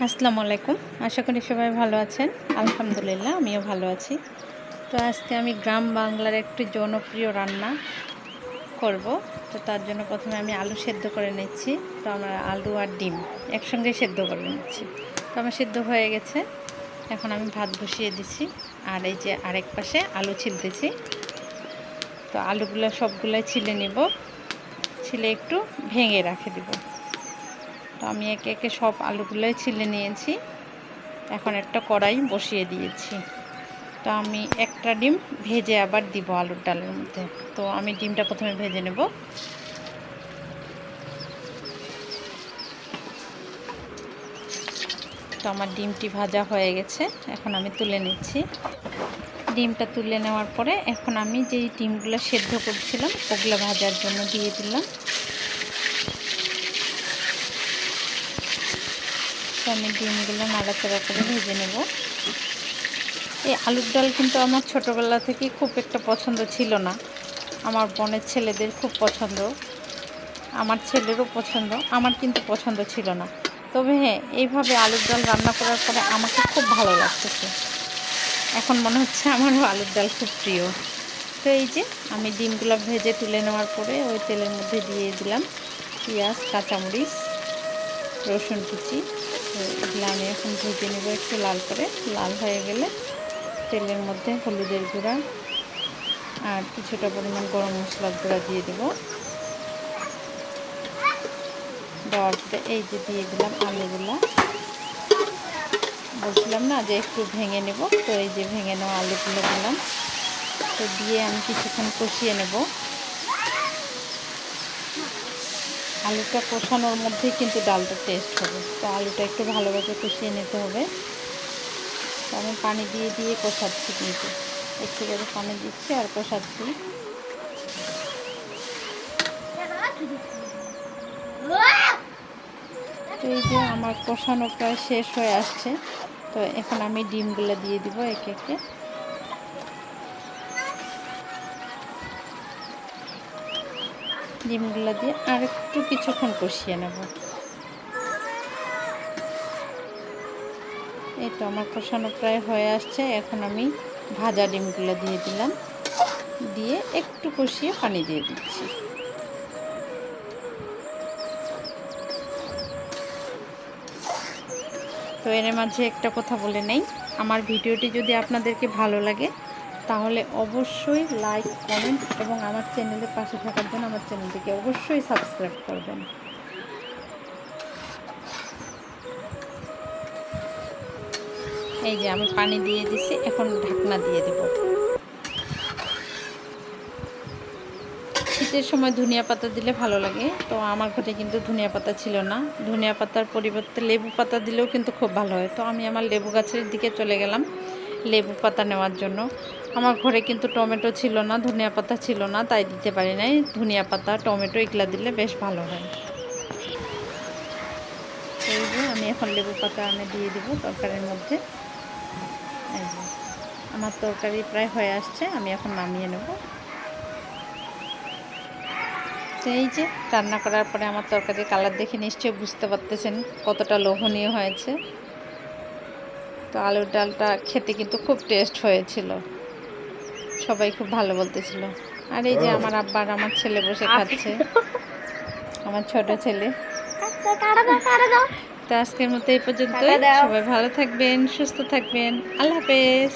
আসসালামু আলাইকুম। আশা করি সবাই ভালো আছেন। আলহামদুলিল্লাহ আমিও ভালো আছি। তো আজকে আমি গ্রাম বাংলার একটি জনপ্রিয় রান্না করব। তো তার জন্য প্রথমে আমি আলু সেদ্ধ করে নিচ্ছি। তো আমরা আলু আর ডিম একসঙ্গে সেদ্ধ করে নিচ্ছি। তো আমার সেদ্ধ হয়ে গেছে। এখন আমি ভাত বসিয়ে দিচ্ছি। আর এই যে আরেক পাশে আলু ছিলতেছি। তো আলুগুলো সবগুলাই ছিলে নিব, ছিলে একটু ভেঙে রেখে দিব। তো আমি একে একে সব আলুগুলোই ছিলে নিয়েছি। এখন একটা কড়াই বসিয়ে দিয়েছি। তো আমি একটা ডিম ভেজে আবার দিব আলুর ডালের মধ্যে। তো আমি ডিমটা প্রথমে ভেজে নেব। তো আমার ডিমটি ভাজা হয়ে গেছে, এখন আমি তুলে নিচ্ছি। ডিমটা তুলে নেওয়ার পরে এখন আমি যেই ডিমগুলো সেদ্ধ করছিলাম ওগুলো ভাজার জন্য দিয়ে দিলাম। তো আমি ডিমগুলো নাড়াচাড়া করে ভেজে নেব। এই আলুর ডাল কিন্তু আমার ছোটোবেলা থেকে খুব একটা পছন্দ ছিল না। আমার বোনের ছেলেদের খুব পছন্দ, আমার ছেলেরও পছন্দ, আমার কিন্তু পছন্দ ছিল না। তবে হ্যাঁ, এইভাবে আলুর ডাল রান্না করার পরে আমাকে খুব ভালো লাগতেছে। এখন মনে হচ্ছে আমারও আলুর ডাল খুব প্রিয়। তো এই যে আমি ডিমগুলো ভেজে তুলে নেওয়ার পরে ওই তেলের মধ্যে দিয়ে দিলাম পেঁয়াজ, কাঁচামরিচ, রসুন কুচি। তো এগুলো আমি এখন ভেজে নেব একটু লাল করে। লাল হয়ে গেলে তেলের মধ্যে হলুদের গুঁড়া আর কিছুটা পরিমাণ গরম মশলার গুঁড়া দিয়ে দেবো। দেওয়ার পরে এই যে দিয়ে দিলাম আলুগুলো। বলছিলাম না যে একটু ভেঙে নেব, তো এই যে ভেঙে নেওয়া আলুগুলো দিলাম। তো দিয়ে আমি কিছুক্ষণ কষিয়ে নেব। আলুটা কষানোর মধ্যেই কিন্তু ডালটা টেস্ট হবে। তো আলুটা একটু ভালোভাবে কষিয়ে নিতে হবে। তো আমি পানি দিয়ে দিয়ে কষাচ্ছি, কিন্তু একটু করে পানি দিচ্ছি আর কষাচ্ছি। তো এই যে আমার কষানো প্রায় শেষ হয়ে আসছে। তো এখন আমি ডিমগুলো দিয়ে দিব একে একে। ডিমগুলো দিয়ে আর একটু কিছুক্ষণ কষিয়ে নেব। এই তো আমার কষানো প্রায় হয়ে আসছে। এখন আমি ভাজা ডিমগুলো দিয়ে দিলাম, দিয়ে একটু কষিয়ে পানি দিয়ে দিচ্ছি। তো এর মাঝে একটা কথা বলে নেই, আমার ভিডিওটি যদি আপনাদেরকে ভালো লাগে তাহলে অবশ্যই লাইক, কমেন্ট এবং আমার চ্যানেলের পাশে থাকার জন্য আমার চ্যানেলটিকে অবশ্যই সাবস্ক্রাইব করবেন। এই যে আমি পানি দিয়ে দিছি, এখন ঢাকনা দিয়ে দেব। শীতের সময় ধনিয়া পাতা দিলে ভালো লাগে। তো আমার ঘরে কিন্তু ধনিয়া পাতা ছিল না। ধনিয়া পাতার পরিবর্তে লেবু পাতা দিলেও কিন্তু খুব ভালো হয়। তো আমি আমার লেবু গাছের দিকে চলে গেলাম লেবু পাতা নেওয়ার জন্য। আমার ঘরে কিন্তু টমেটো ছিল না, ধনিয়া পাতা ছিল না, তাই দিতে পারি নাই। ধনিয়া পাতা, টমেটো এগুলা দিলে বেশ ভালো হয়। এই যে আমি এখন লেবু পাতা আমি দিয়ে দেব তরকারির মধ্যে। এই যে আমার তরকারি প্রায় হয়ে আসছে, আমি এখন নামিয়ে নেব। তো এই যে রান্না করার পরে আমার তরকারির কালার দেখে নিশ্চয়ই বুঝতে পারতেছেন কতটা লোভনীয় হয়েছে। তো আলুর ডালটা খেতে কিন্তু খুব টেস্ট হয়েছিল, সবাই খুব ভালো বলতেছিল। আর এই যে আমার আব্বা আর আমার ছেলে বসে খাচ্ছে, আমার ছোট ছেলে। তো আজকের মতো এই পর্যন্তই। সবাই ভালো থাকবেন, সুস্থ থাকবেন। আল্লাহ হাফেজ।